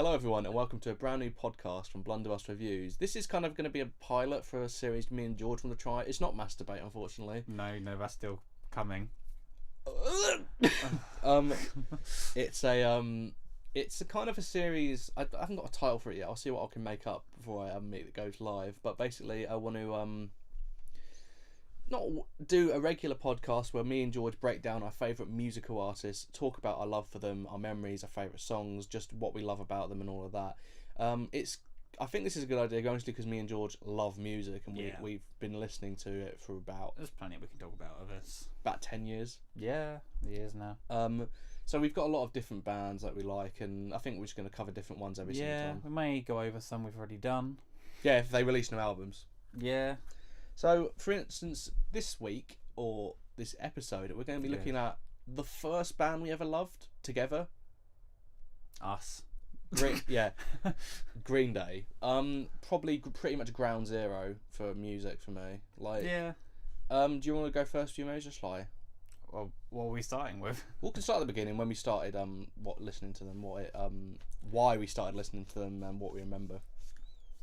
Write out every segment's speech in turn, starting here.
Hello everyone and welcome to a brand new podcast from Blunderbuss Reviews. This is kind of going to be a pilot for a series me and George want to try. It's not masturbate, unfortunately. No, that's still coming. It's a kind of a series. I haven't got a title for it yet. I'll see what I can make up before it goes live. But basically, I want to not do a regular podcast where me and George break down our favourite musical artists, talk about our love for them, our memories, our favourite songs, just what we love about them and all of that. I think this is a good idea, honestly, because me and George love music and we've been listening to it for about... There's plenty we can talk about of this. About 10 years. Yeah, years now. So we've got a lot of different bands that we like, and I think we're just going to cover different ones every single time. Yeah, we may go over some we've already done. Yeah, if they release new albums. Yeah. So, for instance, this week, or this episode, we're going to be looking at the first band we ever loved together. Us. Green Day. Probably pretty much ground zero for music for me. Yeah. Do you want to go first, you may just lie? Well, what are we starting with? We can start at the beginning when we started listening to them, why we started listening to them, and what we remember.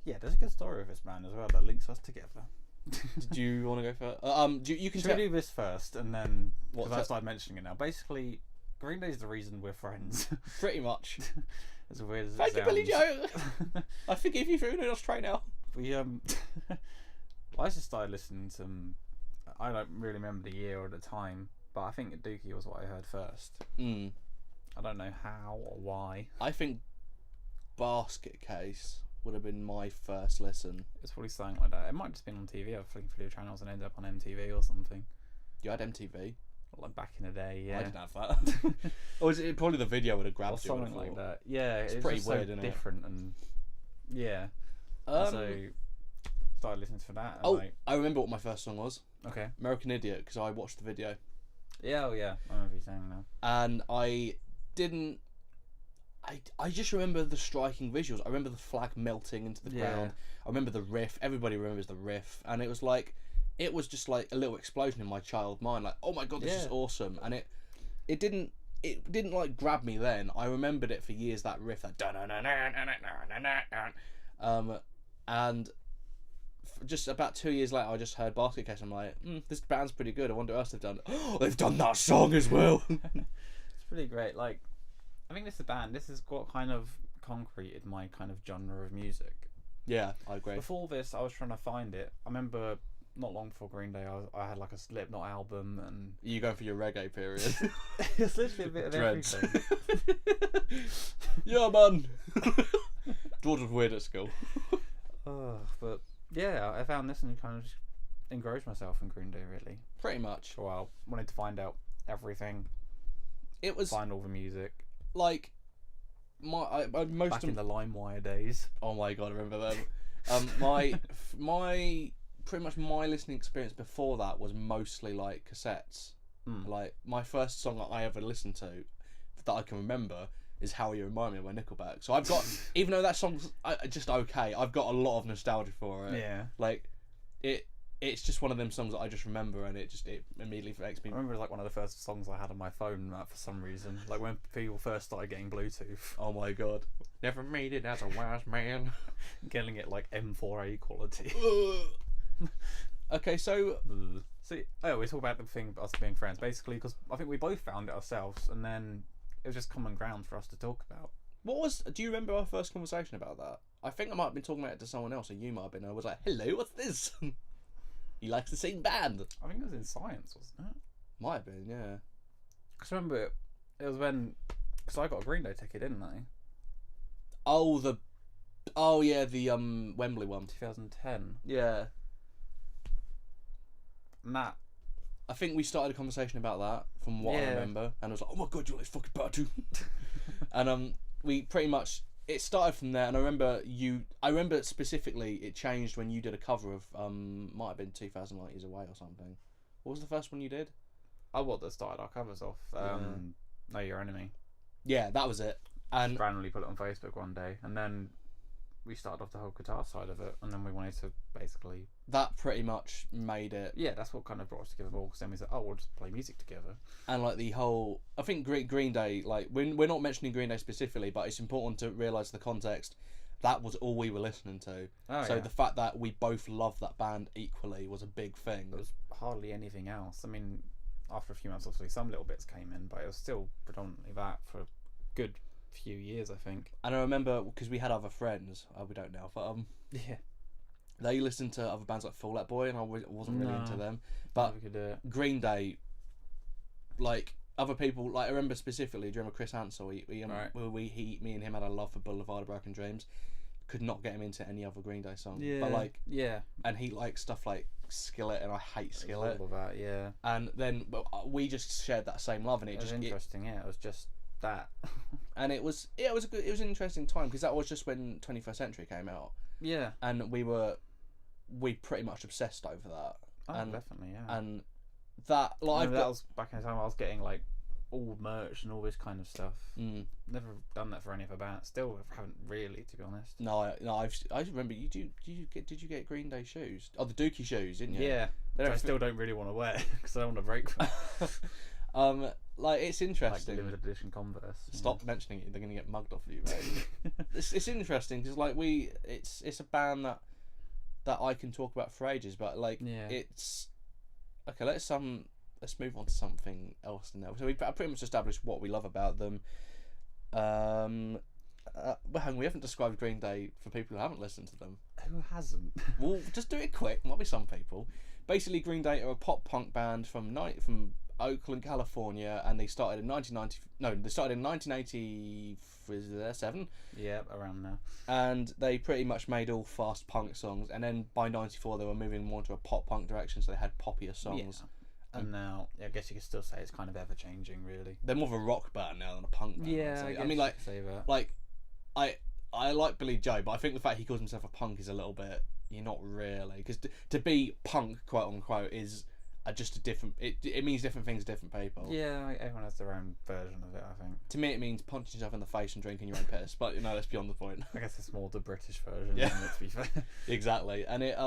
Yeah, there's a good story of this band as well that links us together. Do you want to go first? You can. Should we do this first, and then because I started mentioning it now. Basically, Green Day's the reason we're friends. Pretty much. As weird as it Thank sounds. you, Billy Joe. I forgive you for Uno Nostra now. We I just started listening to them. I don't really remember the year or the time, but I think Dookie was what I heard first. I don't know how or why. I think Basket Case would have been my first listen. It's probably something like that. It might have just been on TV. I was flicking through the channels and ended up on MTV or something. You had MTV? Like back in the day, yeah. I didn't have that. Or was it probably the video would have grabbed you? Or something like that. Yeah, it's pretty just weird, so isn't different and yeah. So started listening to that. And I remember what my first song was. Okay. American Idiot, because I watched the video. Yeah, I remember you saying that. And I just remember the striking visuals. I remember the flag melting into the ground. I remember the riff. Everybody remembers the riff. And it was just like a little explosion in my child mind. Like, oh my god, this is awesome. And it didn't like grab me then. I remembered it for years, that riff, that and just about 2 years later, I just heard Basket Case. I'm like, this band's pretty good. I wonder what else they've done. Oh, they've done that song as well. It's pretty great. Like, I think this is a band. This is what kind of concreted my kind of genre of music. Yeah, I agree. Before this, I was trying to find it. I remember not long before Green Day, I had like a Slipknot album, and you go for your reggae period. It's literally a bit of everything. Yeah, man. George was weird at school. But yeah, I found this and kind of just engrossed myself in Green Day, really. Pretty much. For a while, wanted to find out everything. Find all the music. Like most back in the LimeWire days. Oh my god, I remember them. My pretty much my listening experience before that was mostly like cassettes. Like my first song that I ever listened to that I can remember is How You Remind Me by Nickelback. So I've got, even though that song's just okay, I've got a lot of nostalgia for it. Yeah. Like it's just one of them songs that I just remember, and it immediately makes me... I remember like one of the first songs I had on my phone for some reason. Like when people first started getting Bluetooth. Oh my god. Never made it as a wise man. Getting it like M4A quality. Okay, so... we talk about the thing about us being friends, basically, because I think we both found it ourselves, and then it was just common ground for us to talk about. Do you remember our first conversation about that? I think I might have been talking about it to someone else, or you might have been. I was like, hello, what's this? He likes the same band. I think it was in science, wasn't it? Might have been, yeah. Because remember, it was when... Because I got a Green Day ticket, didn't I? Oh, yeah, the Wembley one. 2010. Yeah. And that... I think we started a conversation about that, from what I remember. And I was like, oh my god, you like this fucking bad too. And we pretty much... It started from there, and I remember specifically it changed when you did a cover of might have been 2000 Light Years Away or something. What was the first one you did? That started our covers off. Know Your Enemy. Yeah, that was it. And just randomly put it on Facebook one day, and then we started off the whole guitar side of it, and then we wanted to basically... That pretty much made it. Yeah, that's what kind of brought us together all, because then we said, oh, we'll just play music together. And like the whole... I think Green Day, like, we're not mentioning Green Day specifically, but it's important to realise the context. That was all we were listening to. Oh, so yeah. the fact that we both loved that band equally was a big thing. There was hardly anything else. I mean, after a few months, obviously, some little bits came in, but it was still predominantly that for a good few years, I think. And I remember, because we had other friends, we don't now, but Yeah. they listened to other bands like Fall Out Boy, and I wasn't really into them. But we could do it. Green Day, like other people, like I remember specifically, do you remember Chris Ansel? Me and him had a love for Boulevard of Broken Dreams. Could not get him into any other Green Day song. Yeah. But like, yeah. And he likes stuff like Skillet, and I hate Skillet. All of that, yeah. And then we just shared that same love, and it was interesting. Yeah, it was just that. And it was an interesting time, because that was just when 21st Century came out. Yeah. And we pretty much obsessed over that. Oh, and, definitely, yeah. And that, like, that was back in the time I was getting like all merch and all this kind of stuff. Never done that for any other band. Still haven't really, to be honest. I remember did you get Green Day shoes? Oh, the Dookie shoes, didn't you? Yeah. I still don't really want to wear because I don't want to break them. Like, it's interesting. Like limited edition Converse. Stop mentioning it. They're gonna get mugged off of you, mate. It's interesting because like it's a band that I can talk about for ages, but like it's okay. Let's move on to something else now. So we pretty much established what we love about them. We haven't described Green Day for people who haven't listened to them. Who hasn't? Well, just do it quick. Might be some people. Basically, Green Day are a pop punk band from Oakland, California, and they started in 1987. Yeah, around now. And they pretty much made all fast punk songs, and then by 94 they were moving more to a pop punk direction, so they had poppier songs. Yeah. And now, I guess you could still say it's kind of ever changing, really. They're more of a rock band now than a punk band. Yeah, I mean, like, say that. Like, I like Billy Joe, but I think the fact he calls himself a punk is a little bit. You're not really, because to be punk, quote unquote, is just a different. It means different things to different people. Yeah, everyone has their own version of it, I think. To me, it means punching yourself in the face and drinking your own piss. But that's beyond the point. I guess it's more the British version. Yeah, isn't it, to be fair. Exactly, and it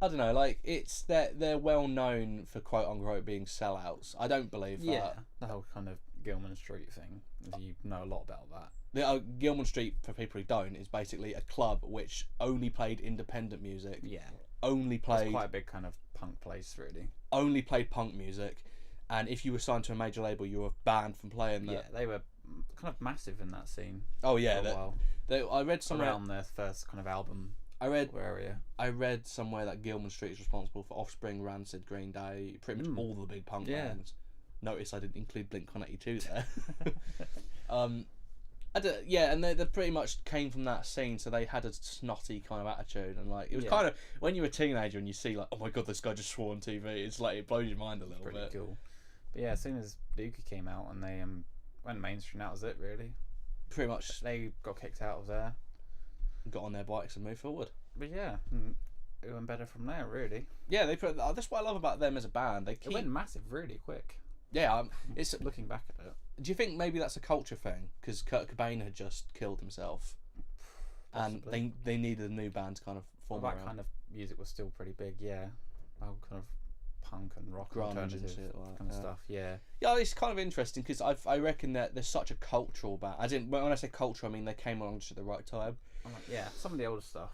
I don't know, like they're well known for quote unquote being sellouts. I don't believe that. Yeah, the whole kind of Gilman Street thing. You know a lot about that. The Gilman Street, for people who don't, is basically a club which only played independent music. Yeah. It's quite a big kind of punk place, really. Only played punk music, and if you were signed to a major label, you were banned from playing there. Yeah, they were kind of massive in that scene. Oh yeah, for a while. I read somewhere around their first kind of album. I read somewhere that Gilman Street is responsible for Offspring, Rancid, Green Day, pretty much all the big punk bands. Notice I didn't include Blink-182 there. And they pretty much came from that scene, so they had a snotty kind of attitude, and like it was kind of when you're a teenager and you see like, oh my god, this guy just swore on TV. It's like it blows your mind a little bit. Pretty cool. But yeah, as soon as Dookie came out and they went mainstream, that was it really. Pretty much, they got kicked out of there, got on their bikes and moved forward. But yeah, it went better from there really. Yeah, that's what I love about them as a band. It went massive really quick. Yeah, it's looking back at it. Do you think maybe that's a culture thing? Because Kurt Cobain had just killed himself, possibly. And they needed a new band to kind of form around. That kind of music was still pretty big, yeah. Well, kind of punk and rock, alternative and shit like kind of stuff, yeah. Yeah, it's kind of interesting because I reckon that there's such a cultural band. When I say cultural, I mean they came along just at the right time. Yeah, some of the older stuff.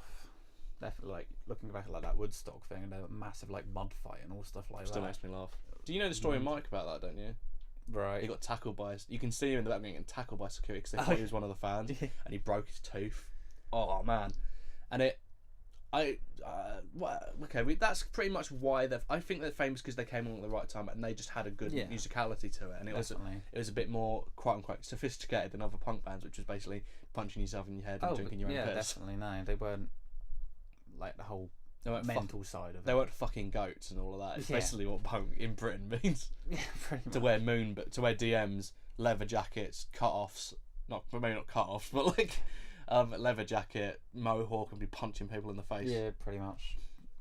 Definitely, like looking back at like that Woodstock thing and the massive like mud fight and all stuff like Still that. Makes me laugh. Do you know the story of Mike about that? Don't you? Right. He got tackled by. You can see him in the back getting tackled by security because they thought he was one of the fans, and he broke his tooth. Oh man, and that's pretty much why I think they're famous because they came along at the right time and they just had a good musicality to it, and it was a bit more quote unquote sophisticated than other punk bands, which was basically punching yourself in your head and drinking your own piss. Yeah, definitely. No, they weren't like the whole mental side of it. They weren't fucking goats and all of that. It's basically what punk in Britain means. Yeah, pretty much. To wear DMs, leather jackets, cut-offs. Maybe not cut-offs, but like leather jacket, mohawk, and be punching people in the face. Yeah, pretty much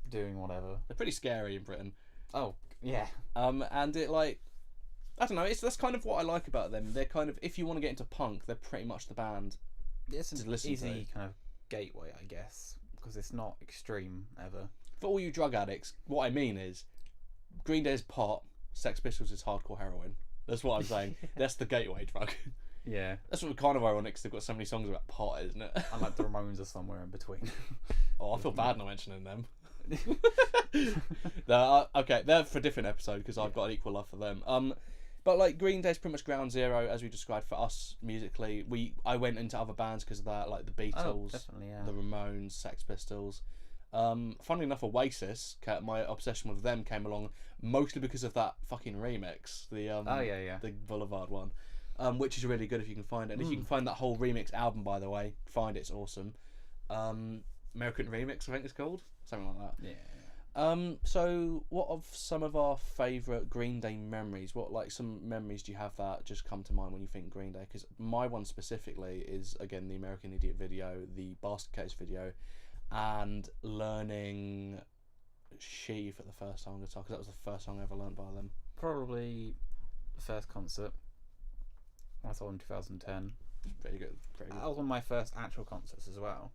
doing whatever. They're pretty scary in Britain. Oh yeah. And it like I don't know. That's kind of what I like about them. They're kind of, if you want to get into punk, they're pretty much the band. It's to listen easy to. kind of gateway, I guess, because it's not extreme ever. For all you drug addicts, what I mean is, Green Day is pot, Sex Pistols is hardcore heroin. That's what I'm saying. That's the gateway drug. Yeah. That's what kind of ironic, because they've got so many songs about pot, isn't it? And like the Ramones are somewhere in between. Oh, I feel bad not mentioning them. Okay, they're for a different episode, because I've got an equal love for them. But like Green Day's pretty much ground zero, as we described for us musically. I went into other bands because of that, like the Beatles, the Ramones, Sex Pistols. Funnily enough, Oasis, my obsession with them came along mostly because of that fucking remix, the Boulevard one, which is really good if you can find it. And if you can find that whole remix album, by the way, find it, it's awesome. American Remix, I think it's called, something like that. Yeah. So what of some of our favourite Green Day memories? What, like, some memories do you have that just come to mind when you think Green Day? Because my one specifically is, again, the American Idiot video, the Basket Case video, and learning She for the first time on guitar, because that was the first song I ever learned by them. Probably the first concert I saw in 2010. Pretty good. That was one of my first actual concerts as well,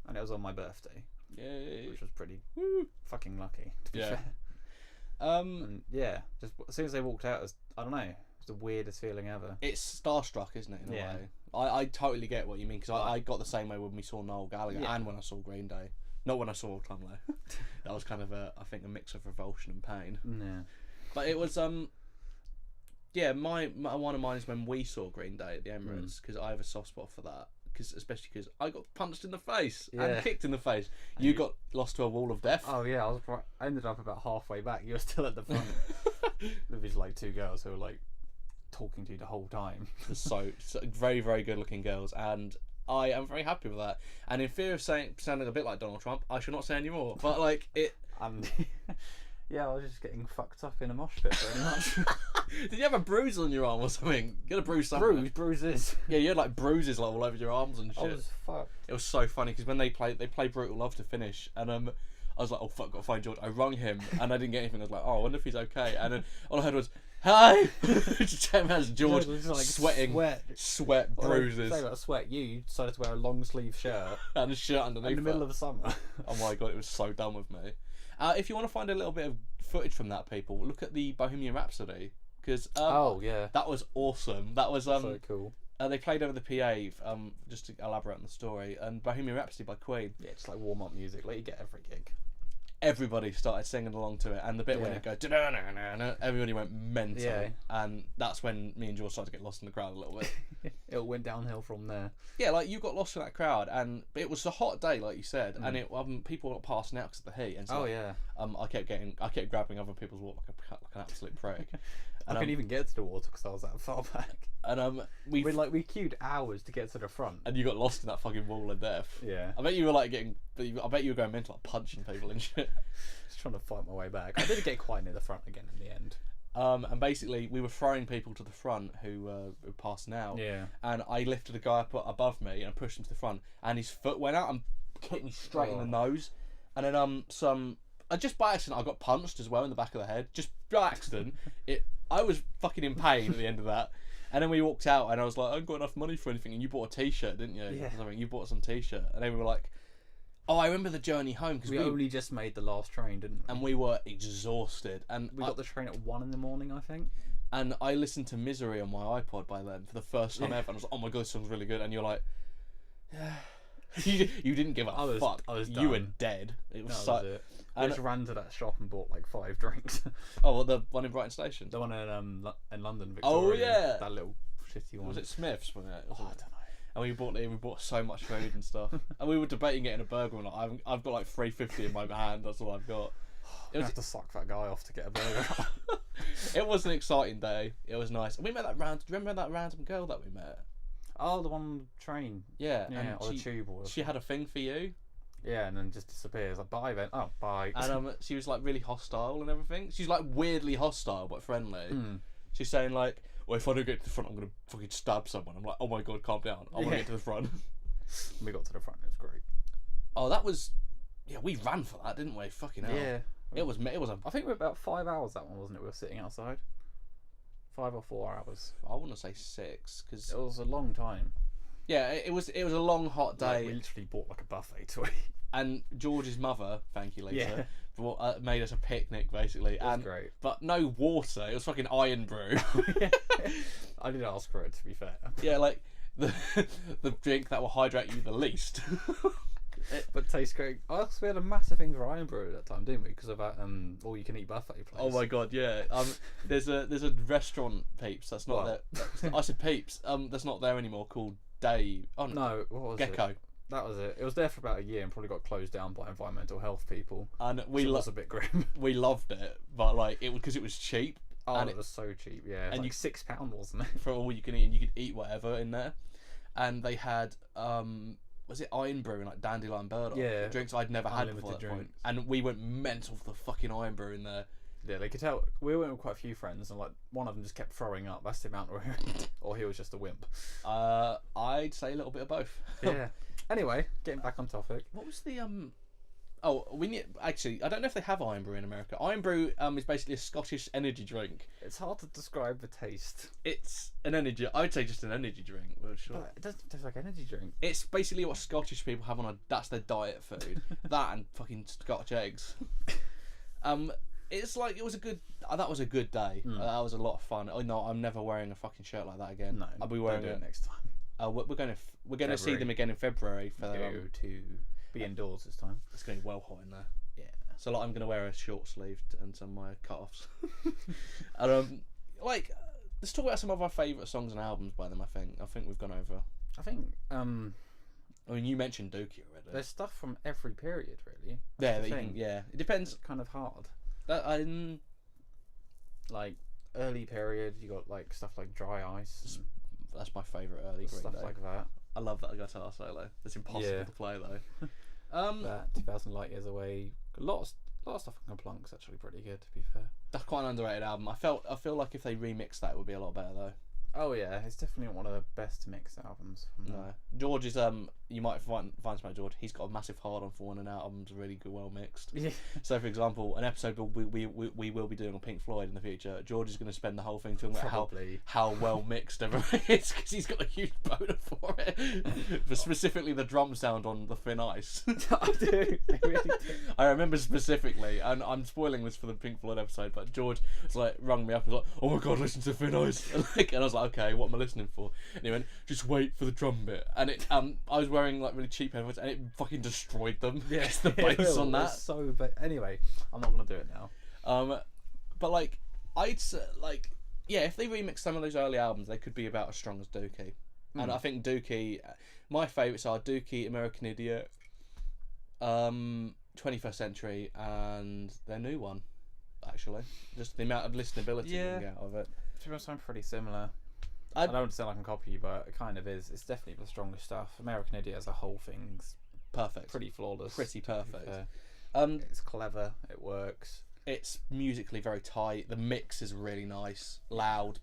and it was on my birthday. Yay. Which was pretty fucking lucky, to be fair. And yeah, just as soon as they walked out, I don't know, it was the weirdest feeling ever. It's starstruck, isn't it, in a way? I totally get what you mean, because I got the same way when we saw Noel Gallagher and when I saw Green Day. Not when I saw Tom though. That was kind of I think a mix of revulsion and pain. Yeah. But it was my one of mine is when we saw Green Day at the Emirates, because I have a soft spot for that. Especially because I got punched in the face and kicked in the face. You got lost to a wall of death. Oh yeah, I ended up about halfway back. You were still at the front. With these like two girls who were like talking to you the whole time. so very, very good looking girls, and I am very happy with that. And in fear of sounding a bit like Donald Trump, I shall not say any more. But like it. Yeah, I was just getting fucked up in a mosh pit pretty much. Did you have a bruise on your arm or something? You got a bruise somewhere. Bruises. Yeah, you had like bruises like all over your arms and shit. I was fucked. It was so funny because when they play Brutal Love to finish, and I was like, oh fuck, gotta find George. I rung him and I didn't get anything. I was like, oh, I wonder if he's okay. And then all I heard was, hi. Just as George like sweating, sweat, bruises. Say about sweat, you decided to wear a long sleeve shirt and a shirt underneath in the middle of the summer. Oh my god, it was so done with me. If you want to find a little bit of footage from that, people, look at the Bohemian Rhapsody, because that was awesome. That was so cool. They played over the PA, just to elaborate on the story, and Bohemian Rhapsody by Queen. Yeah, just like warm up music, like you get every gig. Everybody started singing along to it, and the bit when it goes, everybody went mental. Yeah. And that's when me and George started to get lost in the crowd a little bit. It went downhill from there. Yeah, like you got lost in that crowd, and it was a hot day, like you said, and it people were passing out because of the heat. And so, I kept grabbing other people's water like an absolute prick. And I couldn't even get to the water because I was that far back. And we queued hours to get to the front, and you got lost in that fucking wall of death. Yeah, I bet you were like I bet you were going mental, like punching people and shit. Just trying to fight my way back. I did get quite near the front again in the end. And basically we were throwing people to the front who were passing out. Yeah. And I lifted a guy up above me and pushed him to the front, and his foot went out and hit me straight in the nose. And then just by accident I got punched as well in the back of the head. Just by accident. I was fucking in pain at the end of that. And then we walked out, and I was like, I haven't got enough money for anything. And you bought a t-shirt, didn't you? Yeah. Something. You bought some t-shirt. And then we were like, oh, I remember the journey home. Cause we only just made the last train, didn't we? And we were exhausted. And we got the train at 1 a.m, I think. And I listened to Misery on my iPod by then for the first time ever. And I was like, oh my god, this song's really good. And you're like, yeah. you didn't give a fuck. I was done. You were dead. It was that was it. I just ran to that shop and bought like 5 drinks. Oh, well, the one in Brighton Station? The one in London, Victoria. Oh, yeah. That little shitty one. Was it Smith's? Wasn't it? I don't know. And we bought so much food and stuff. And we were debating getting a burger. And like, I've got like $3.50 in my hand. That's all I've got. I have to suck that guy off to get a burger. It was an exciting day. It was nice. And we met that do you remember that random girl that we met? Oh, the one on the train. Yeah. And or the tube. She had a thing for you. Yeah, and then just disappears. Like, bye then. Oh, bye. And she was like really hostile and everything. She's like weirdly hostile but friendly. She's saying like, well, if I don't get to the front, I'm gonna fucking stab someone. I'm like, oh my god, calm down. I want to get to the front. We got to the front. It was great. Oh, that was, yeah. We ran for that, didn't we? Fucking hell. Yeah. It was I think we were about 5 hours. That one, wasn't it? We were sitting outside. 5 or 4 hours. I want to say 6 because it was a long time. Yeah, it was a long hot day. Like, we literally bought like a buffet to eat. And George's mother, thank you, Lisa, Yeah. made us a picnic basically. It was great. But no water. It was fucking iron brew. I did ask for it, to be fair. Yeah, like the drink that will hydrate you the least. But tastes great. Also, we had a massive thing for iron brew at that time, didn't we? Because of that all you can eat buffet place. Oh my god, yeah. There's a restaurant, Peeps. That's not there. I said Peeps. That's not there anymore. Called Dave. Oh no, what was Gecko. It? That was it. It was there for about a year and probably got closed down by environmental health people. And it was a bit grim. We loved it, but like because it was cheap. Oh, and it was so cheap, yeah. And like £6, wasn't it? For all you can eat, and you could eat whatever in there. And they had was it iron brew and like dandelion burdock? Yeah, drinks I'd never had before that point. And we went mental for the fucking iron brew in there. Yeah, they could tell. We went with quite a few friends, and like one of them just kept throwing up. That's the amount, or he was just a wimp. I'd say a little bit of both. Yeah. Anyway, getting back on topic. What was the Oh, we need actually. I don't know if they have iron brew in America. Iron brew is basically a Scottish energy drink. It's hard to describe the taste. It's an energy. I would say just an energy drink. Well, sure. But it doesn't taste like energy drink. It's basically what Scottish people have that's their diet food. That and fucking Scotch eggs. It's like it was a good. That was a good day. That was a lot of fun. Oh no, I'm never wearing a fucking shirt like that again. No, I'll be wearing it next time. We're going to see them again in February for go to be indoors this time. It's going to be well hot in there. Yeah. So like I'm going to wear a short sleeved and some of my cut-offs. And like let's talk about some of our favourite songs and albums by them. I think we've gone over. I think I mean you mentioned Dookie already. There's stuff from every period really. Yeah, it depends. It's kind of hard. Like early period, you got like stuff like Dry Ice. That's my favourite early Green stuff Day. like that. I love that guitar solo. It's impossible to play though. That 2000 Light Years Away. A lot of stuff on Plunk's actually pretty good, to be fair. That's quite an underrated album. I feel like if they remixed that, it would be a lot better though. Oh yeah, it's definitely one of the best mixed albums. George is you might find some about George. He's got a massive hard on for when an album's really good, well mixed. Yeah. So for example, an episode we will be doing on Pink Floyd in the future. George is going to spend the whole thing talking about how well mixed everything is because he's got a huge boner for it. But specifically the drum sound on the Thin Ice. I do. I really do. I remember specifically, and I'm spoiling this for the Pink Floyd episode, but George was like rung me up and was like, "Oh my god, listen to Thin Ice," and I was like, "Okay, what am I listening for?" And he went, "Just wait for the drum bit." And it I was wearing like really cheap headphones and it fucking destroyed them. Yeah, the bass on that. So, but anyway, I'm not gonna do it now. But like I'd say, like if they remix some of those early albums, they could be about as strong as Dookie. And I think Dookie, my favourites are Dookie, American Idiot, 21st Century, and their new one. Actually, just the amount of listenability you can get out of it. To be honest, I'm pretty similar. I don't sound like I can copy you, but it kind of is. It's definitely the strongest stuff. American Idiot as a whole thing's perfect, pretty flawless, pretty perfect. It's clever. It works. It's musically very tight. The mix is really nice, loud.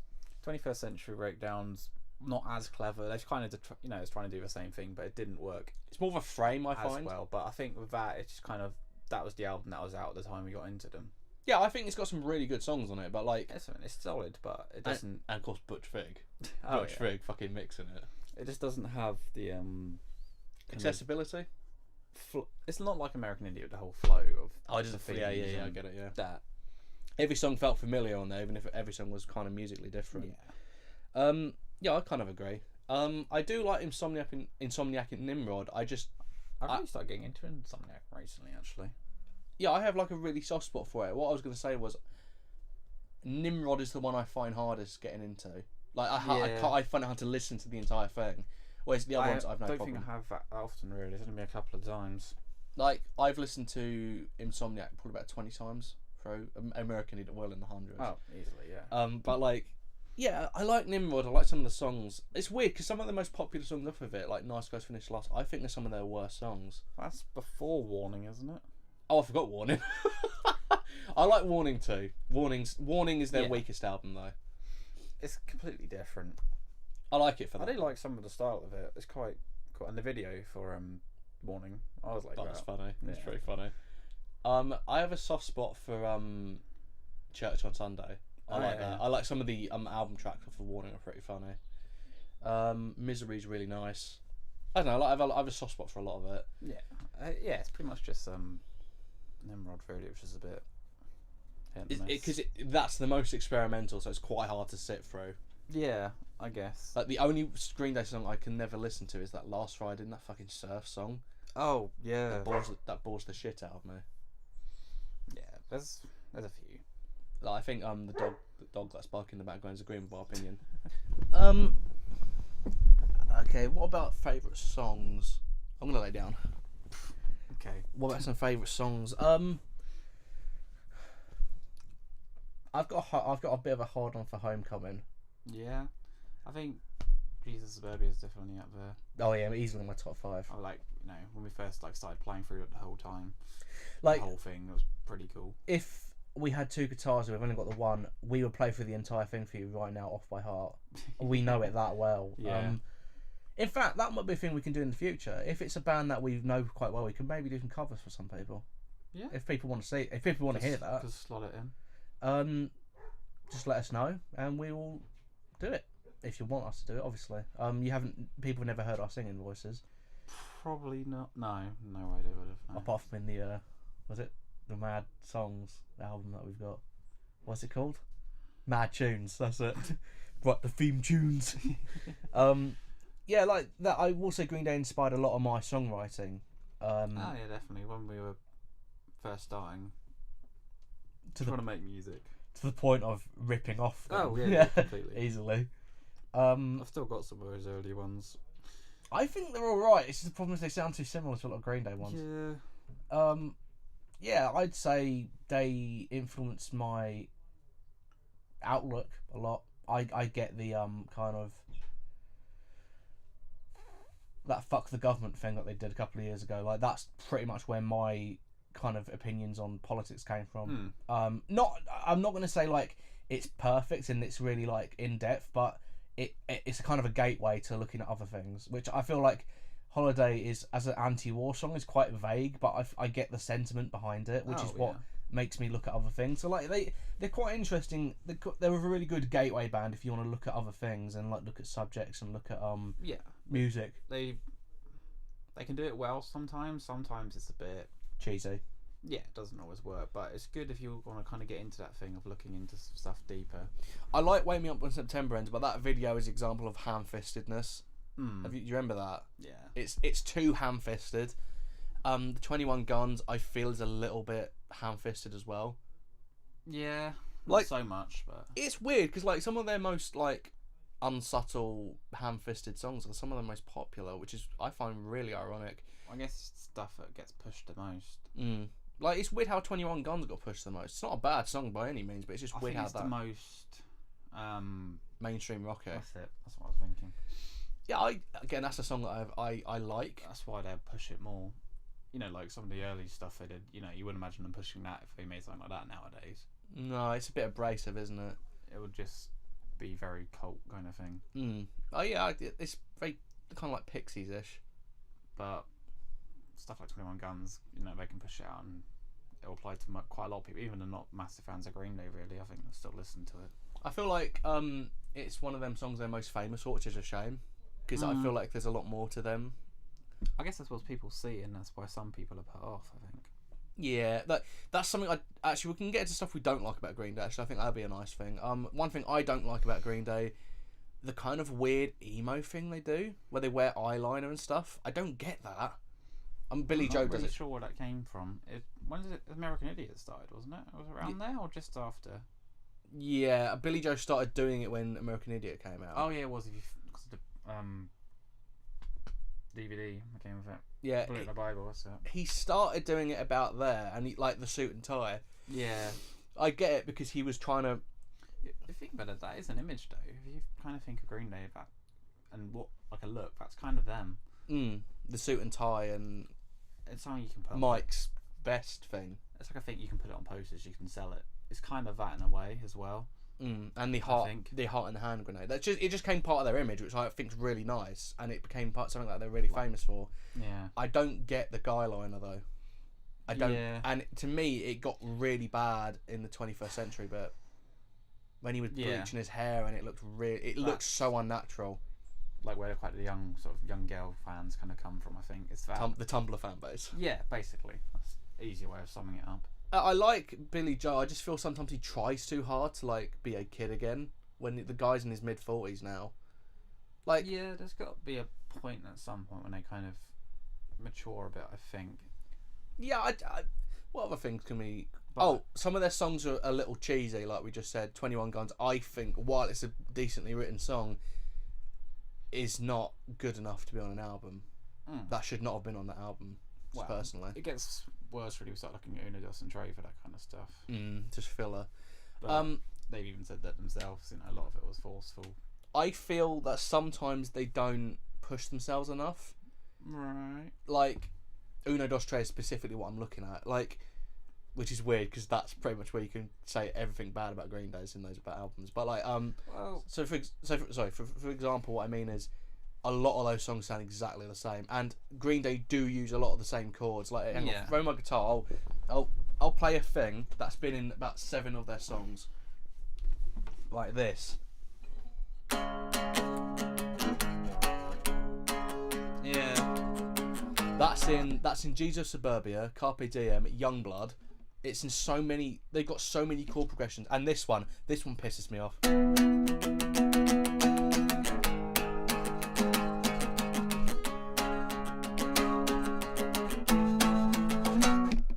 21st Century Breakdown's not as clever. They've kind of, it's trying to do the same thing, but it didn't work. It's more of a frame, I find. Well, but I think with that, it's just kind of that was the album that was out at the time we got into them. Yeah, I think it's got some really good songs on it, but like it's solid, but it doesn't. And of course, Butch Vig, Butch Vig, fucking mixing it. It just doesn't have the accessibility. It's not like American Idiot, the whole flow of. I get it. Yeah, that every song felt familiar on there, even if every song was kind of musically different. Yeah. I kind of agree. I do like Insomniac and Nimrod. I really started getting into Insomniac recently, actually. Yeah, I have like a really soft spot for it. What I was going to say was, Nimrod is the one I find hardest getting into. Like I find it hard to listen to the entire thing. Whereas the other ones I've no problem. I don't think I have that often really. It's only been a couple of times. Like I've listened to Insomniac probably about 20 times through. American Idiot well in the hundreds. Oh, easily, yeah. But like, yeah, I like Nimrod. I like some of the songs. It's weird because some of the most popular songs off of it, like Nice Guys Finish Last, I think they're some of their worst songs. That's before Warning, isn't it? Oh, I forgot Warning. I like Warning too. Warning is their weakest album though. It's completely different. I like it for that. I do like some of the style of it. It's quite and the video for Warning. I was like, that was funny. It's pretty funny. I have a soft spot for Church on Sunday. I like that. I like some of the album tracks off of Warning are pretty funny. Misery's really nice. I don't know. Like, I have a soft spot for a lot of it. Yeah, it's pretty much just Nimrod really, which is a bit. Because that's the most experimental, so it's quite hard to sit through. Yeah, I guess. Like the only Green Day song I can never listen to is that Last Friday, that fucking surf song. Oh yeah, that bores the shit out of me. Yeah, there's a few. Like, I think the dog that's barking in the background is agreeing with our opinion. Okay, what about favourite songs? I'm gonna lay down. Okay. What about some favourite songs? I've got a bit of a hard on for Homecoming. Yeah, I think Jesus Suburbia is definitely up there. Oh yeah, easily in my top 5. I like, when we first started playing through it the whole time, like the whole thing was pretty cool. If we had 2 guitars and we've only got the one, we would play through the entire thing for you right now off by heart. We know it that well. Yeah. In fact, that might be a thing we can do in the future. If it's a band that we know quite well, we can maybe do some covers for some people. Yeah. If people want to see, if people want to hear that, just slot it in. Just let us know and we will do it. If you want us to do it, obviously. People have never heard our singing voices. Probably not. No idea would have. No. Apart from in the, was it the Mad Songs album that we've got? What's it called? Mad Tunes. That's it. Right, the theme tunes. Yeah, like that. I will say Green Day inspired a lot of my songwriting. Yeah, definitely. When we were first starting, trying to make music to the point of ripping off them. Oh yeah, completely, easily. I've still got some of those early ones. I think they're all right. It's just the problem is they sound too similar to a lot of Green Day ones. Yeah. Yeah, I'd say they influenced my outlook a lot. I get the kind of that fuck the government thing that they did a couple of years ago. Like that's pretty much where my kind of opinions on politics came from. I'm not going to say like it's perfect and it's really like in depth, but it's a kind of a gateway to looking at other things, which I feel like Holiday is, as an anti-war song, is quite vague, but I get the sentiment behind it, which is what makes me look at other things. So like they're quite interesting. They're a really good gateway band if you want to look at other things and like look at subjects and look at music. They can do it well sometimes. Sometimes it's a bit cheesy. Yeah, it doesn't always work, but it's good if you want to kind of get into that thing of looking into stuff deeper. I like Wake Me Up When September Ends, but that video is an example of ham-fistedness. Do you remember that? Yeah. It's too ham-fisted. The 21 Guns I feel is a little bit ham-fisted as well. Yeah, like not so much, but it's weird because like some of their most like unsubtle ham-fisted songs are some of the most popular, which is I find really ironic. I guess it's stuff that gets pushed the most. Like it's weird how 21 Guns got pushed the most. It's not a bad song by any means, but it's just weird how it's that the most mainstream rocker. That's it. That's what I was thinking. Yeah, that's a song that I like. That's why they push it more. Like some of the early stuff they did. You wouldn't imagine them pushing that if they made something like that nowadays. No, it's a bit abrasive, isn't it? It would just be very cult kind of thing. Oh yeah, it's very kind of like Pixies-ish. But stuff like 21 Guns, they can push it out and it'll apply to quite a lot of people. Even they're not massive fans of Green Day, really. I think they'll still listen to it. I feel like it's one of them songs they're most famous for, which is a shame. Because I feel like there's a lot more to them. I guess that's what people see, and that's why some people are put off, I think. Yeah, that's something we can get into stuff we don't like about Green Day. Actually, I think that'd be a nice thing. One thing I don't like about Green Day, the kind of weird emo thing they do, where they wear eyeliner and stuff. I don't get that. Billy Joe does it. I'm not really sure where that came from. When did American Idiot started, wasn't it? Was it around there or just after? Yeah, Billy Joe started doing it when American Idiot came out. Oh yeah, it was because of the DVD that came with it. Yeah, Put it in the Bible. What's that? He started doing it about there, and he like the suit and tie. Yeah, I get it because he was trying to. The thing about it, that is an image though. If you kind of think of Green Day and what like a look, that's kind of them. The suit and tie and it's something you can put. Mike's best thing. It's like I think you can put it on posters. You can sell it. It's kind of that in a way as well. And the heart and the hand grenade. It just came part of their image, which I think is really nice, and it became something that they're really famous for. Yeah. I don't get the guy liner though. I don't. Yeah. And to me, it got really bad in the 21st century, but when he was bleaching his hair and it looked looked so unnatural. like where quite the young girl fans kind of come from. I think it's that the Tumblr fan base. Yeah, basically, that's an easier way of summing it up. I like Billy Joe. I just feel sometimes he tries too hard to like be a kid again when the guy's in his mid-40s now. Like, yeah, there's got to be a point at some point when they kind of mature a bit, I think. Yeah, what other things can we... some of their songs are a little cheesy, like we just said. 21 Guns, I think, while it's a decently written song, is not good enough to be on an album. That should not have been on that album, personally. It gets worse really. We start looking at Uno Dos and Trey for that kind of stuff. Just filler. But they've even said that themselves, a lot of it was forceful. I feel that sometimes they don't push themselves enough. Right. Like, Uno Dos Tres is specifically what I'm looking at. Like, which is weird because that's pretty much where you can say everything bad about Green Day's in those about albums. But like, for example, what I mean is, a lot of those songs sound exactly the same, and Green Day do use a lot of the same chords. Like, hang on, throw my guitar. I'll play a thing that's been in about 7 of their songs, like this. Yeah, that's in Jesus Suburbia, Carpe Diem, Youngblood. It's in so many. They've got so many chord progressions, and this one pisses me off.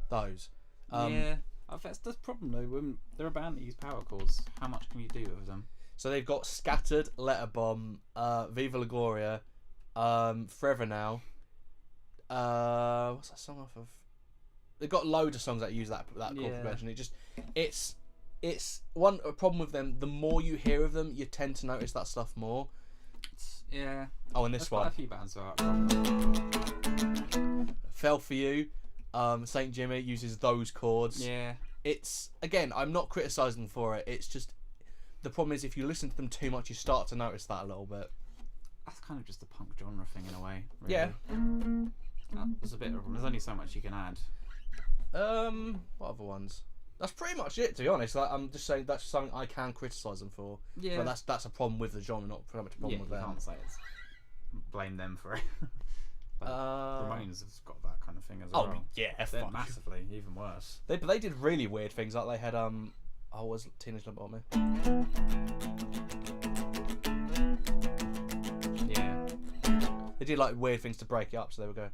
Those. Yeah, that's the problem though. When they're a band that use power chords, how much can you do with them? So they've got Scattered, Letter Bomb, Viva La Gloria, Forever Now. What's that song off of? They've got loads of songs that use that chord progression. It's a problem with them. The more you hear of them, you tend to notice that stuff more. Yeah. Oh, and this one. Quite a few bands are. Fell For You. Saint Jimmy uses those chords. Yeah. It's, again, I'm not criticising for it. It's just, the problem is if you listen to them too much, you start to notice that a little bit. That's kind of just the punk genre thing in a way. Really. Yeah. There's a bit of, there's only so much you can add. What other ones? That's pretty much it, to be honest. Like, I'm just saying that's something I can criticise them for. Yeah. But that's a problem with the genre, not pretty much a problem with them. You can't say it's blame them for it. But Ramones have got that kind of thing as well. Oh yeah, they're massively even worse. They did really weird things. Like they had was Teenage Love Me. Yeah. They did like weird things to break it up, so they would go.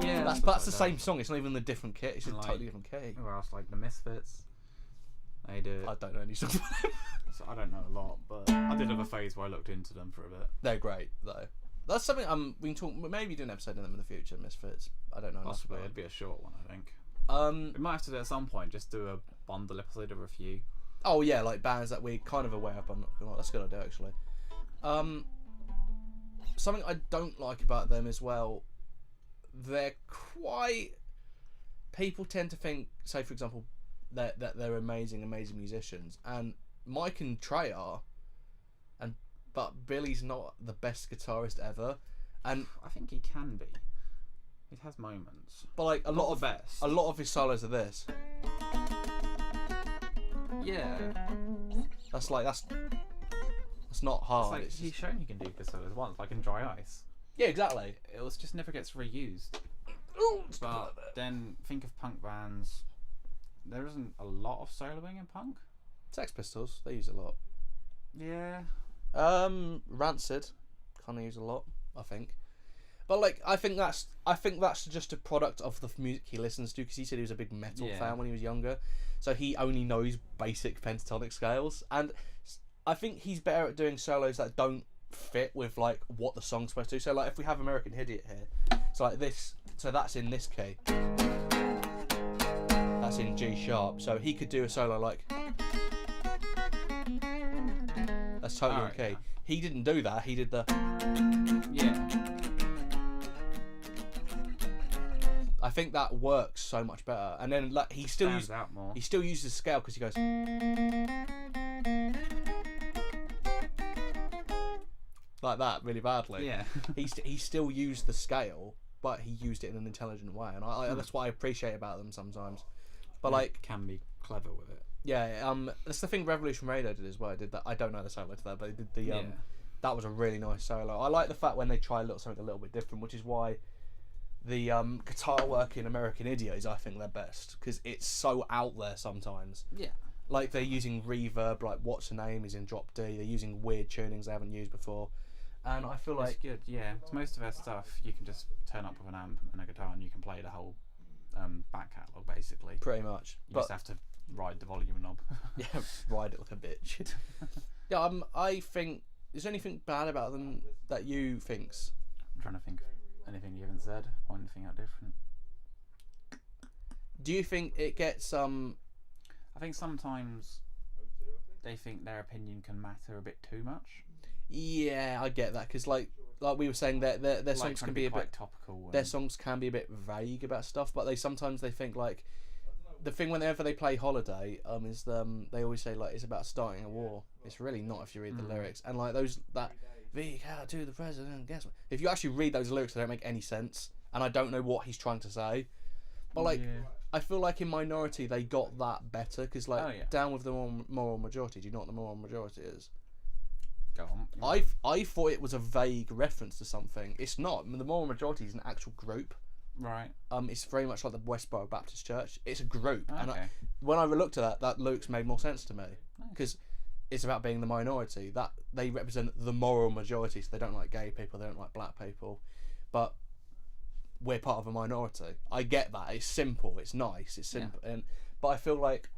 Yeah, that's the same song. It's not even the different kit. It's a totally different kit. Or else like the Misfits. They do. I don't know any songs. So I don't know a lot, but I did have a phase where I looked into them for a bit. They're great though. That's something we can talk. Maybe do an episode on them in the future. Misfits. I don't know. Possibly, it'd be a short one, I think. We might have to do at some point. Just do a bundle episode of a few. Oh yeah, like bands that we're kind of aware of. That's a good idea actually. Something I don't like about them as well. They're quite. People tend to think, say for example, that they're amazing musicians, and Mike and Trey are, but Billy's not the best guitarist ever, and I think he can be. It has moments, but like a lot of his solos are this. Yeah, that's not hard. It's like he's shown he can do good solos once, like in Dry Ice. Yeah, exactly. It just never gets reused. But then think of punk bands. There isn't a lot of soloing in punk. Sex Pistols, they use a lot. Yeah. Rancid kind of use a lot, I think. But like, I think that's just a product of the music he listens to, because he said he was a big metal fan when he was younger, so he only knows basic pentatonic scales, and I think he's better at doing solos that don't fit with like what the song's supposed to do. So like, if we have American Idiot here, so like this, so that's in this key. That's in G sharp, so he could do a solo like. That's totally okay. Yeah. He didn't do that. He did the. Yeah. I think that works so much better, and then like he still uses the scale because he goes. Like that really badly. Yeah. he still used the scale, but he used it in an intelligent way, and that's what I appreciate about them sometimes. But like, can be clever with it. Yeah, that's the thing Revolution Radio did as well. I did that. I don't know the solo to that, but they did the that was a really nice solo. I like the fact when they try something a little bit different, which is why the guitar work in American Idiot is, I think, their best, because it's so out there sometimes. Yeah. Like, they're using reverb, like What's Her Name is in drop D. They're using weird tunings they haven't used before, and I feel like it's good. Yeah, most of their stuff you can just turn up with an amp and a guitar and you can play the whole back catalogue basically. Pretty much. You just have to ride the volume knob. Yeah, ride it like a bitch. Yeah, I think. Is there anything bad about them that you think's? I'm trying to think of anything you haven't said or anything out different. Do you think it gets I think sometimes they think their opinion can matter a bit too much. Yeah, I get that, because like we were saying, their songs can be a bit topical. Their songs can be a bit vague about stuff, but they think like the thing whenever they play Holiday is they always say like it's about starting a war. It's really not if you read the lyrics, and like that "Veek out to the president." Guess what? If you actually read those lyrics, they don't make any sense, and I don't know what he's trying to say. But like, I feel like in Minority they got that better, because like Down with the Moral Majority. Do you know what the Moral Majority is? Go on. I thought it was a vague reference to something. It's not. The Moral Majority is an actual group. Right. It's very much like the Westboro Baptist Church. It's a group, Okay. and when I looked at that lyrics made more sense to me, because it's about being the minority. That they represent the moral majority, so they don't like gay people, they don't like black people, but we're part of a minority. I get that. It's simple. It's nice. It's simple, but I feel like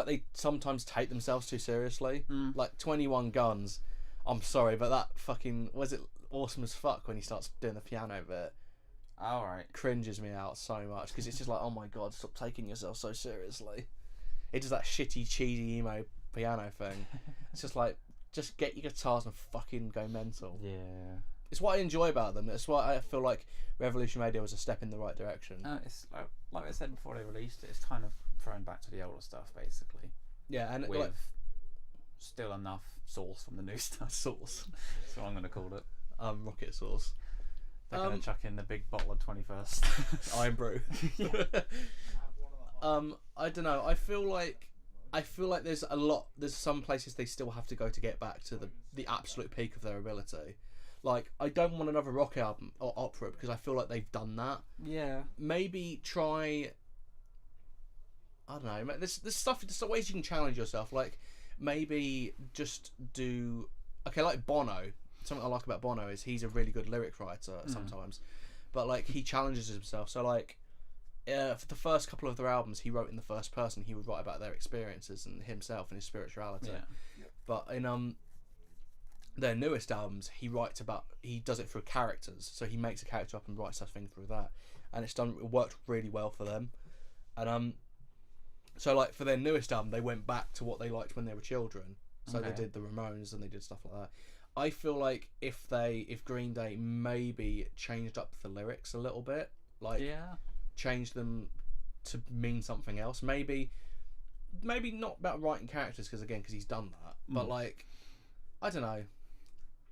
they sometimes take themselves too seriously. Like 21 Guns. I'm sorry, but that fucking was it awesome as fuck when he starts doing the piano bit. All right. Cringes me out so much, because it's just like, oh my god, stop taking yourself so seriously. It does that shitty, cheesy emo piano thing. It's just like, just get your guitars and fucking go mental. Yeah. It's what I enjoy about them. It's why I feel like Revolution Radio was a step in the right direction. It's like I said before they released it, it's kind of thrown back to the older stuff basically. Yeah, and with still enough sauce from the new stuff. Sauce. That's what I'm going to call it. Rocket sauce. They're going to chuck in the big bottle of 21st Iron Brew. I don't know. I feel like there's some places they still have to go to get back to the absolute peak of their ability. Like, I don't want another rock album or opera, because I feel like they've done that. Yeah. Maybe try, I don't know, there's ways you can challenge yourself. Like, maybe just do, like Bono. Something I like about Bono is he's a really good lyric writer sometimes, but like he challenges himself. So like, for the first couple of their albums, he wrote in the first person. He would write about their experiences and himself and his spirituality. Yeah. But in their newest albums, he does it through characters. So he makes a character up and writes something through that, and it worked really well for them. And so like for their newest album, they went back to what they liked when they were children. So they did the Ramones and they did stuff like that. I feel like if Green Day maybe changed up the lyrics a little bit, like changed them to mean something else, maybe not about writing characters, because he's done that, but like, I don't know,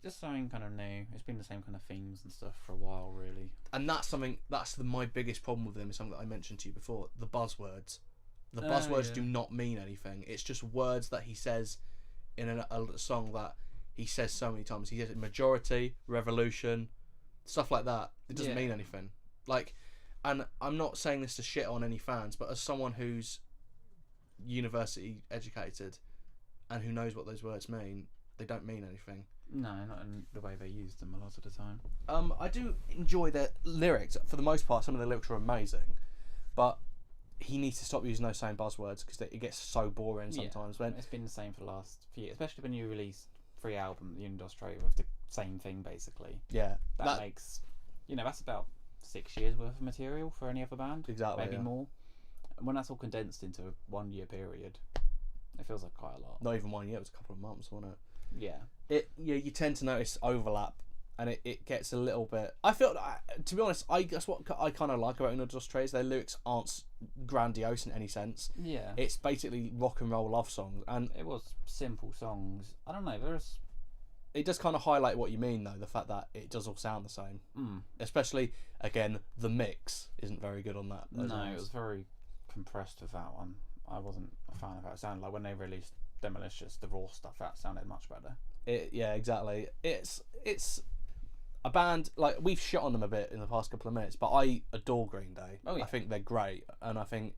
just something kind of new. It's been the same kind of themes and stuff for a while, really. And that's my biggest problem with them, is something that I mentioned to you before: the buzzwords. The buzzwords do not mean anything. It's just words that he says in a song that he says so many times. He says majority, revolution, stuff like that. It doesn't mean anything. Like, and I'm not saying this to shit on any fans, but as someone who's university educated and who knows what those words mean, they don't mean anything. No, not in the way they use them a lot of the time. I do enjoy their lyrics. For the most part, some of the lyrics are amazing, but he needs to stop using those same buzzwords, because it gets so boring sometimes. When it's been the same for the last few years, especially when you release 3 albums you do straight with the same thing basically. Yeah, that makes, that's about 6 years worth of material for any other band. Exactly, maybe more. And when that's all condensed into a 1 year period, it feels like quite a lot. Not even 1 year; it was a couple of months, wasn't it? Yeah. You tend to notice overlap, and it gets a little bit. I feel, to be honest, that's what I kind of like about Uno Dos Tres. Their lyrics aren't grandiose in any sense. Yeah. It's basically rock and roll love songs, and it was simple songs. I don't know. It does kind of highlight what you mean, though, the fact that it does all sound the same. Especially, again, the mix isn't very good on that. No, it was very compressed with that one. I wasn't a fan of how it sounded. Like when they released Demolicious, the raw stuff, that sounded much better. Yeah, exactly. It's a band, like, we've shot on them a bit in the past couple of minutes, but I adore Green Day. Oh, yeah. I think they're great, and I think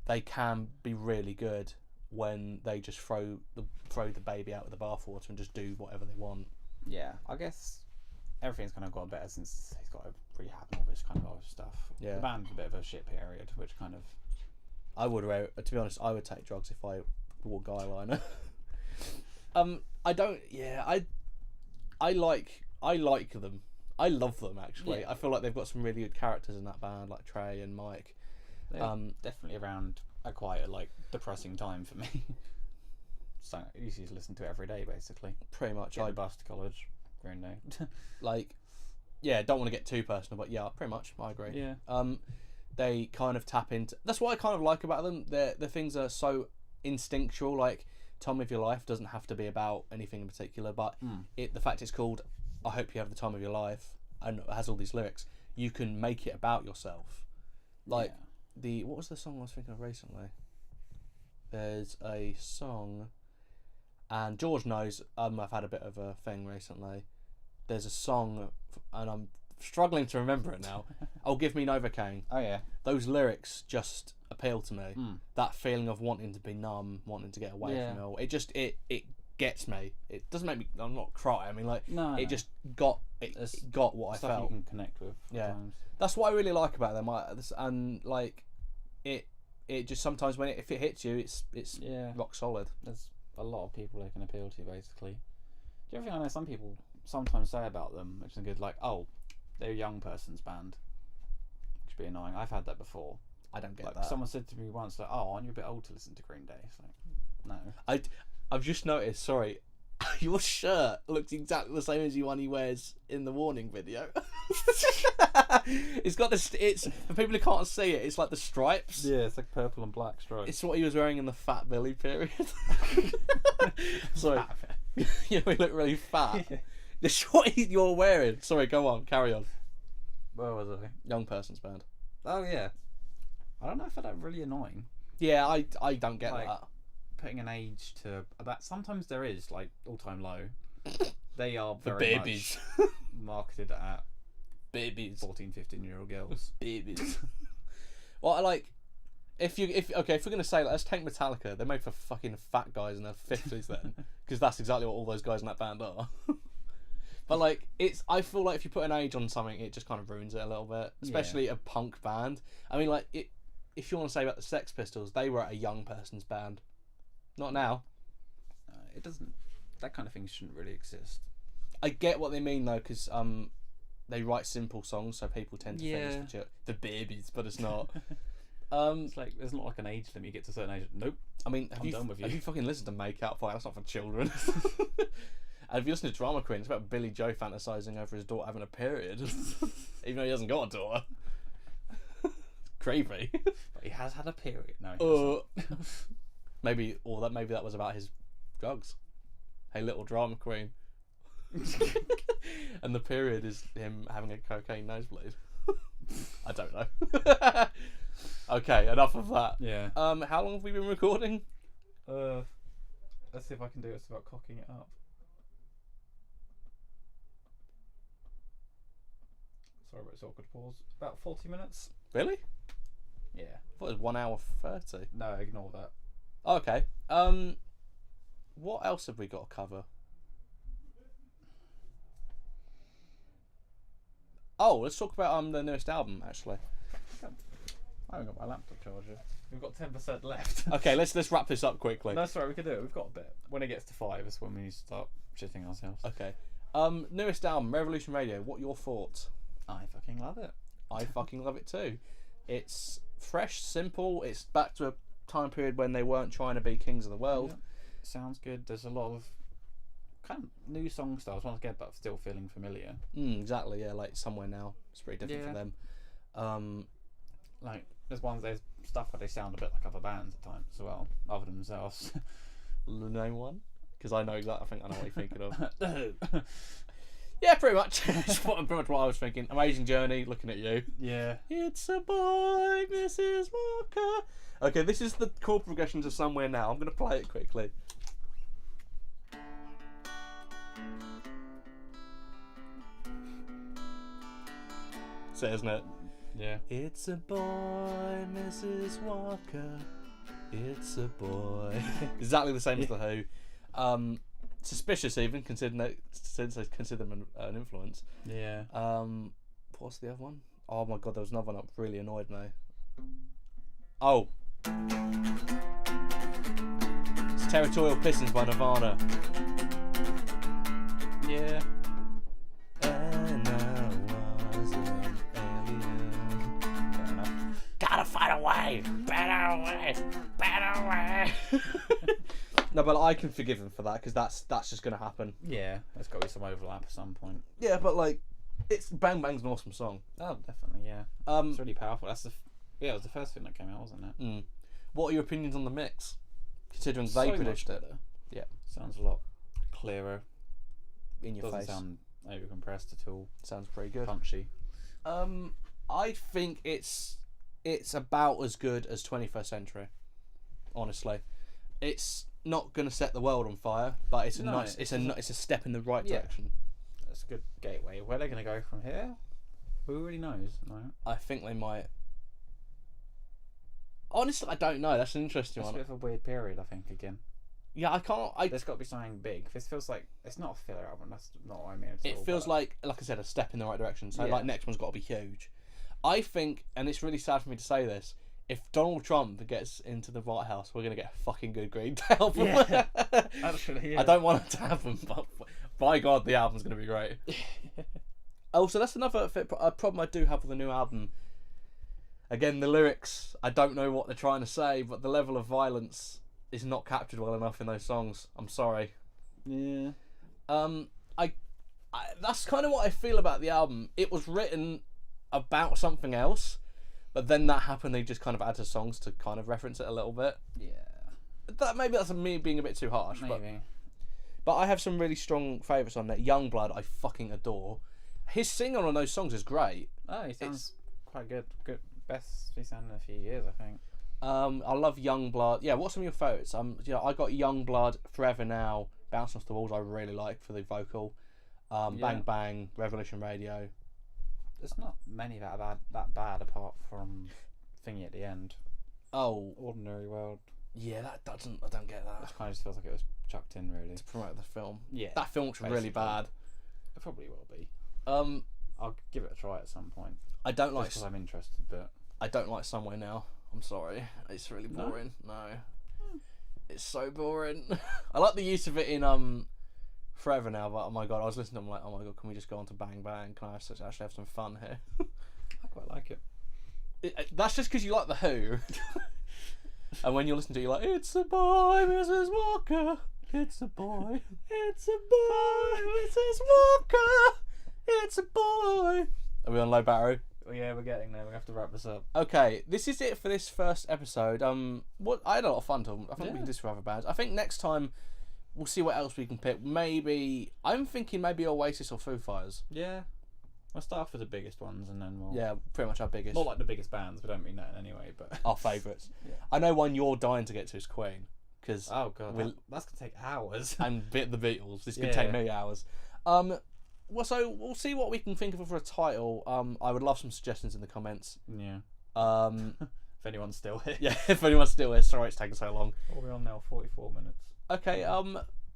they can be really good when they just throw the baby out with the bathwater and just do whatever they want. Yeah, I guess everything's kind of got better since he's got a rehab and all this kind of other stuff. Yeah. The band's a bit of a shit period, which kind of... I would, to be honest, I would take drugs if I wore guy liner. I like them. I love them, actually. Yeah. I feel like they've got some really good characters in that band, like Trey and Mike. They're definitely around a quite depressing time for me. So I used to listen to it every day, basically. Pretty much. I bus to college, Green Day. Don't want to get too personal, but yeah, pretty much, I agree. Yeah. They kind of tap into... That's what I kind of like about them. The things are so instinctual, like Time of Your Life doesn't have to be about anything in particular, but the fact it's called I Hope You Have the Time of Your Life and it has all these lyrics, you can make it about yourself. Like, what was the song I was thinking of recently? There's a song, and George knows, I've had a bit of a thing recently. There's a song, and I'm struggling to remember it now. Oh, Give Me Novocaine. Oh, yeah. Those lyrics just appeal to me. That feeling of wanting to be numb, wanting to get away from it all. It just, it gets me. It doesn't make me, I'm not cry. I mean, like, just got, it got what I felt. Stuff you can connect with. Sometimes. That's what I really like about them. And like, it just sometimes if it hits you, it's rock solid. There's a lot of people they can appeal to, basically. Do you ever think, I know some people sometimes say about them, which is good, like, oh, they're a young person's band, which would be annoying. I've had that before. I don't get like, that. Someone said to me once, like, oh, aren't you a bit old to listen to Green Day? It's like, no. I've just noticed, sorry, your shirt looks exactly the same as the one he wears in the Warning video. It's got it's for people who can't see it, it's like the stripes. Yeah, it's like purple and black stripes. It's what he was wearing in the Fat Billy period. Sorry. You know, he looked really fat. That's what you're wearing. Sorry, go on, carry on. Where was I? Young person's band. Oh, yeah. I don't know if that's really annoying. Yeah, I don't get that. Putting an age to about, sometimes there is like all-time low. They are very babies much marketed at babies, 14-15-year-old girls. Babies. Well, I like if we're gonna say, let's take Metallica. They're made for fucking fat guys in their 50s then, because that's exactly what all those guys in that band are. But like, I feel like if you put an age on something, it just kind of ruins it a little bit, especially a punk band. I mean, like, if you want to say about the Sex Pistols, they were a young person's band. Not now. It doesn't. That kind of thing shouldn't really exist. I get what they mean though, because they write simple songs, so people tend to think it's the babies, but it's not. It's like there's not like an age limit. You get to a certain age. Nope. I mean, I'm done with you. Have you fucking listened to Make Out? Fine, that's not for children. And if you listen to Drama Queen, it's about Billy Joe fantasizing over his daughter having a period, even though he hasn't got a daughter. Creepy. But he has had a period. No. Maybe that was about his drugs. Hey, little Drama Queen. And the period is him having a cocaine nosebleed. I don't know. Okay, enough of that. Yeah. How long have we been recording? Let's see if I can do it without cocking it up. Sorry about this awkward pause. About 40 minutes. Really? Yeah. I thought it was 1 hour 30. No, ignore that. Okay. What else have we got to cover? Oh, let's talk about the newest album actually. I haven't got my laptop charger. We've got 10% left. Okay, let's wrap this up quickly. That's right, we can do it. We've got a bit. When it gets to 5 is when we start shitting ourselves. Okay. Newest album, Revolution Radio. What are your thoughts? I fucking love it. I fucking love it too. It's fresh, simple. It's back to a time period when they weren't trying to be kings of the world. Yeah. Sounds good. There's a lot of kind of new song styles once again, but still feeling familiar. Exactly. Yeah, like Somewhere Now. It's pretty different for them. Like there's stuff where they sound a bit like other bands at times as well, other than themselves. Name one, because I know exactly. I think I know what you're thinking of. Yeah, pretty much. That's pretty much what I was thinking. Amazing Journey, looking at you. Yeah. It's a boy, Mrs. Walker. Okay, this is the chord progression to Somewhere Now. I'm going to play it quickly. That's it, isn't it? Yeah. It's a boy, Mrs. Walker. It's a boy. Exactly the same as The Who. Suspicious even, considering since they consider them an influence. Yeah. What's the other one? Oh my god, there was another one that really annoyed me. Oh. It's Territorial Pistons by Nirvana. Yeah. And I was an alien. Fair enough. Gotta find a way! Better way! Better way! No, but I can forgive him for that, because that's just going to happen. Yeah, there's got to be some overlap at some point. Yeah, but like, it's Bang Bang's an awesome song. Oh, definitely, yeah. It's really powerful. That's it was the first thing that came out, wasn't it? Mm. What are your opinions on the mix? Considering So they much produced it. better. Yeah. Sounds a lot clearer. In your Doesn't face. sound over compressed at all. Sounds pretty good. Punchy. I think it's about as good as 21st Century. Honestly, it's not going to set the world on fire, but it's a step in the right direction. That's a good gateway. Where they're going to go from here, who really knows? No. I think they might. Honestly, I don't know. That's an interesting It's a one. bit of a weird period, I think, again. Yeah, I can't. There's got to be something big. This feels like it's not a filler album. That's not what I mean at It all, feels but like I said, a step in the right direction. So, Yeah. like, next one's got to be huge. I think, and it's really sad for me to say this, if Donald Trump gets into the White House, we're going to get a fucking good Green Day album. Yeah. Actually, yeah. I don't want it to happen, but by God, the album's going to be great. Oh, so that's another problem I do have with the new album. Again, the lyrics, I don't know what they're trying to say, but the level of violence is not captured well enough in those songs. I'm sorry. Yeah. That's kind of what I feel about the album. It was written about something else, but then that happened. They just kind of added songs to kind of reference it a little bit. Yeah. Maybe that's me being a bit too harsh. Maybe. But I have some really strong favourites on there. Youngblood, I fucking adore. His singing on those songs is great. Oh, he sounds quite good. Good. Best he's sounded in a few years, I think. I love Youngblood. Yeah, what's some of your favourites? I got Youngblood, Forever Now, Bouncing Off the Walls. I really like for the vocal. Bang Bang, Revolution Radio. There's not many that are that bad apart from Thingy at the end. Oh, Ordinary World. yeah, that doesn't. I don't get that. Which kind of just feels like it was chucked in, really. To promote the film. Yeah. That film looks really basically. bad. It probably will be. I I'll give it a try at some point. don't like. Just because I'm interested, but I don't like Somewhere Now. I'm sorry. It's really No? boring. No. It's so boring. I like the use of it in Forever Now, but oh my god, I was listening to them like, oh my god, can we just go on to Bang Bang? Can I actually have some fun here? I quite like it. That's just because you like The Who. And when you listen to it, you're like, it's a boy, Mrs. Walker. It's a boy. It's a boy, Mrs. Walker. It's a boy. Are we on low battery? Well, yeah, we're getting there. We have to wrap this up. Okay, this is it for this first episode. I had a lot of fun talking. I think we can do this for other bands. I think next time we'll see what else we can pick. I'm thinking maybe Oasis or Foo Fighters. Yeah. We'll start off with the biggest ones and then we'll... Yeah, pretty much our biggest. Not like the biggest bands, we don't mean that in any way, but... Our favourites. Yeah. I know one you're dying to get to is Queen. Cause oh god, that's going to take hours. And the Beatles. This could Yeah. take me hours. So we'll see what we can think of for a title. I would love some suggestions in the comments. Yeah. If anyone's still here. Yeah, if anyone's still here. Sorry it's taken so long. What are we on now? 44 minutes. Okay,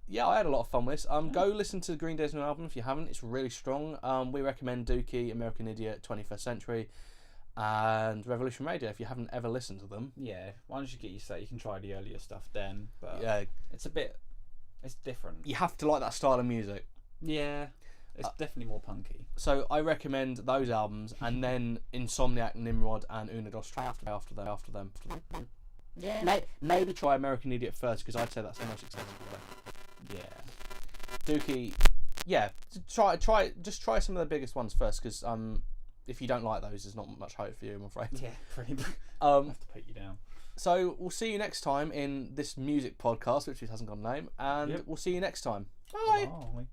yeah, I had a lot of fun with this. Go listen to Green Day's new album if you haven't. It's really strong. We recommend Dookie, American Idiot, 21st Century, and Revolution Radio if you haven't ever listened to them. Yeah, once you get used to that, you can try the earlier stuff then. But yeah, it's different. You have to like that style of music. Yeah, it's definitely more punky. So I recommend those albums, and then Insomniac, Nimrod, and Una Dos try after them. Yeah, maybe try American Idiot first because I'd say that's the most accessible. Yeah, Dookie. Yeah, just try some of the biggest ones first because if you don't like those, there's not much hope for you, I'm afraid. Yeah, pretty much. I have to put you down. So we'll see you next time in this music podcast, which hasn't got a name, and we'll see you next time. Bye. Bye.